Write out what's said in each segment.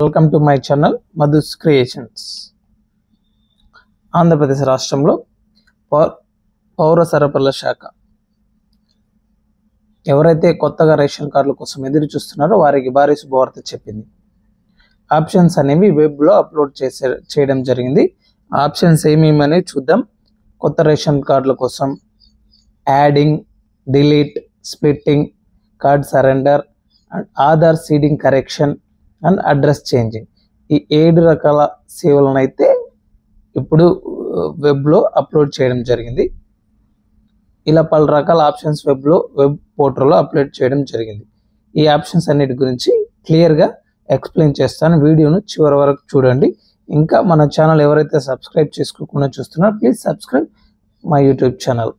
Welcome to my channel Madhu's creations. Andhra Pradesh రాష్ట్రంలో పౌర సరఫరాల శాఖ ఎవరైతే కొత్తగా రేషన్ కార్డుల కోసం ఎదురు చూస్తున్నారో వారికి భారీ శుభవార్త చెప్పింది. ఆప్షన్స్ అనేవి వెబ్లో అప్లోడ్ చేయడం జరిగింది. ఆప్షన్స్ ఏమేమనేవి చూద్దాం. కొత్త రేషన్ కార్డుల కోసం adding, delete, splitting, card surrender and Aadhaar seeding correction and address changing, ఈ 7 రకాల సేవలను అయితే ఇప్పుడు వెబ్లో అప్లోడ్ చేయడం జరిగింది. ఇలా పలు రకాల ఆప్షన్స్ వెబ్ పోర్టల్లో అప్లోడ్ చేయడం జరిగింది. ఈ ఆప్షన్స్ అన్నిటి గురించి క్లియర్గా ఎక్స్ప్లెయిన్ చేస్తాను. వీడియోను చివరి వరకు చూడండి. ఇంకా మన ఛానల్ ఎవరైతే సబ్స్క్రైబ్ చేసుకోకుండా చూస్తున్నారో please subscribe my YouTube channel.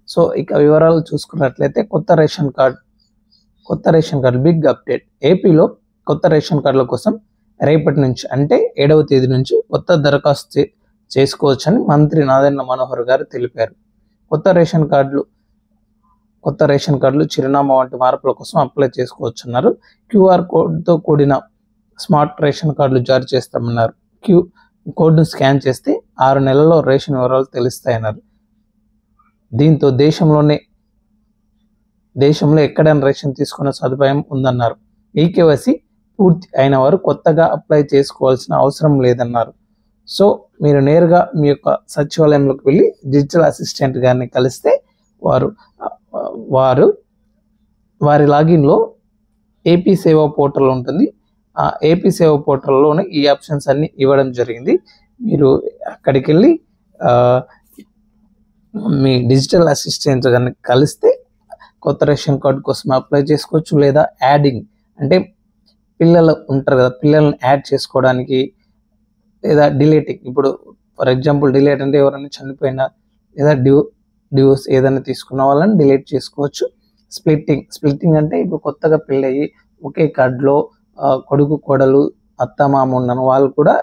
So ఇక వివరాలు చూసుకున్నట్లయితే కొత్త రేషన్ కార్డు బిగ్ అప్డేట్. ఏపీలో కొత్త రేషన్ కార్డుల కోసం రేపటి నుంచి అంటే 7వ తేదీ నుంచి కొత్త దరఖాస్తు చేసుకోవచ్చని మంత్రి నాదెండ్ల మనోహర్ గారు తెలిపారు. కొత్త రేషన్ కార్డులు చిరునామా వంటి మార్పుల కోసం అప్లై చేసుకోవచ్చన్నారు. క్యూఆర్ కోడ్తో కూడిన స్మార్ట్ రేషన్ కార్డులు జారీ చేస్తామన్నారు. కోడ్ను స్కాన్ చేస్తే 6 నెలల్లో రేషన్ వివరాలు తెలుస్తాయన్నారు. దీంతో దేశంలో ఎక్కడైనా రేషన్ తీసుకునే సదుపాయం ఉందన్నారు. ఈకేవైసీ పూర్తి అయిన వారు కొత్తగా అప్లై చేసుకోవాల్సిన అవసరం లేదన్నారు. సో మీరు నేరుగా మీ యొక్క సచివాలయంలోకి వెళ్ళి డిజిటల్ అసిస్టెంట్ గారిని కలిస్తే వారి లాగిన్లో ఏపీ సేవా పోర్టల్ ఉంటుంది. ఆ ఏపీ సేవా పోర్టల్లోనే ఈ ఆప్షన్స్ అన్ని ఇవ్వడం జరిగింది. మీరు అక్కడికి వెళ్ళి మీ డిజిటల్ అసిస్టెంట్ గారిని కలిస్తే కొత్త రేషన్ కార్డు కోసం అప్లై చేసుకోవచ్చు. లేదా యాడింగ్ అంటే పిల్లలు ఉంటారు కదా, పిల్లల్ని యాడ్ చేసుకోవడానికి, లేదా డిలీటింగ్, ఇప్పుడు ఫర్ ఎగ్జాంపుల్ డిలీట్ అంటే ఎవరైనా చనిపోయినా లేదా డివోర్స్ ఏదైనా తీసుకున్న వాళ్ళని డిలీట్ చేసుకోవచ్చు. స్ప్లిట్టింగ్ అంటే ఇప్పుడు కొత్తగా పెళ్ళయి ఒకే కార్డులో కొడుకు కోడలు అత్త మామ ఉన్న వాళ్ళు కూడా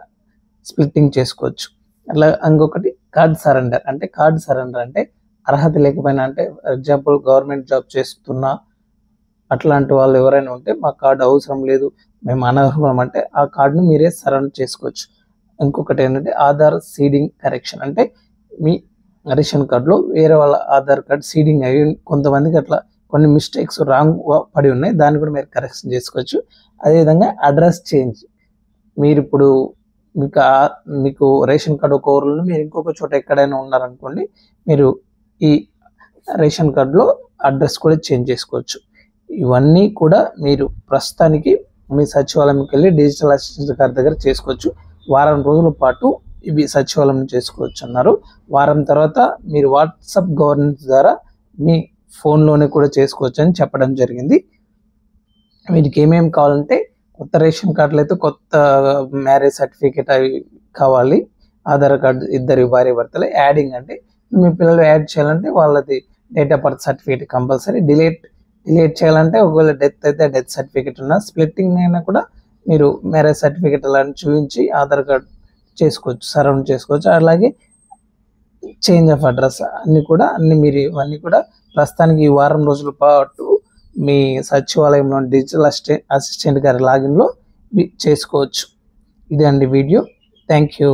స్ప్లిట్టింగ్ చేసుకోవచ్చు. అట్లా ఇంకొకటి కార్డ్ సరెండర్ అంటే అర్హత లేకపోయినా, అంటే ఫర్ ఎగ్జాంపుల్ గవర్నమెంట్ జాబ్ చేస్తున్నా అట్లాంటి వాళ్ళు ఎవరైనా ఉంటే మా కార్డు అవసరం లేదు, మేము అనర్హం అంటే ఆ కార్డును మీరే సరెండర్ చేసుకోవచ్చు. ఇంకొకటి ఏంటంటే ఆధార్ సీడింగ్ కరెక్షన్, అంటే మీ రేషన్ కార్డులో వేరే వాళ్ళ ఆధార్ కార్డు సీడింగ్ అయ్యి కొంతమందికి అట్లా కొన్ని మిస్టేక్స్ రాంగ్ పడి ఉన్నాయి, దాన్ని కూడా మీరు కరెక్షన్ చేసుకోవచ్చు. అదేవిధంగా అడ్రస్ చేంజ్, మీరు ఇప్పుడు మీకు రేషన్ కార్డు ఒక ఊరిలో మీరు ఇంకొక చోట ఎక్కడైనా ఉన్నారనుకోండి, మీరు ఈ రేషన్ కార్డులో అడ్రస్ కూడా చేంజ్ చేసుకోవచ్చు. ఇవన్నీ కూడా మీరు ప్రస్తుతానికి మీ సచివాలయంకి వెళ్ళి డిజిటల్ అసిస్టెంట్ గారి దగ్గర చేసుకోవచ్చు. వారం రోజుల పాటు ఇవి సచివాలయం చేసుకోవచ్చు అన్నారు. వారం తర్వాత మీరు వాట్సాప్ గవర్నెన్స్ ద్వారా మీ ఫోన్లోనే కూడా చేసుకోవచ్చు అని చెప్పడం జరిగింది. వీటికి ఏమేమి కావాలంటే కొత్త రేషన్ కార్డులు అయితే కొత్త మ్యారేజ్ సర్టిఫికేట్ అవి కావాలి, ఆధార్ కార్డు ఇద్దరు భార్య భర్తలు. యాడింగ్ అంటే మీ పిల్లలు యాడ్ చేయాలంటే వాళ్ళది date of birth certificate compulsory. Delete చేయాలంటే ఒకవేళ డెత్ అయితే డెత్ సర్టిఫికేట్ ఉన్న, స్ప్లిట్టింగ్ అయినా కూడా మీరు మ్యారేజ్ సర్టిఫికేట్ అలాంటి చూపించి ఆధార్ కార్డు చేసుకోవచ్చు, సరౌండ్ చేసుకోవచ్చు. అలాగే చేంజ్ ఆఫ్ అడ్రస్ మీరు ఇవన్నీ కూడా ప్రస్తుతానికి ఈ వారం రోజుల పాటు మీ సచివాలయంలో డిజిటల్ అసిస్టెంట్ గారి లాగిన్లో చేసుకోవచ్చు. ఇదే అండి వీడియో. Thank you.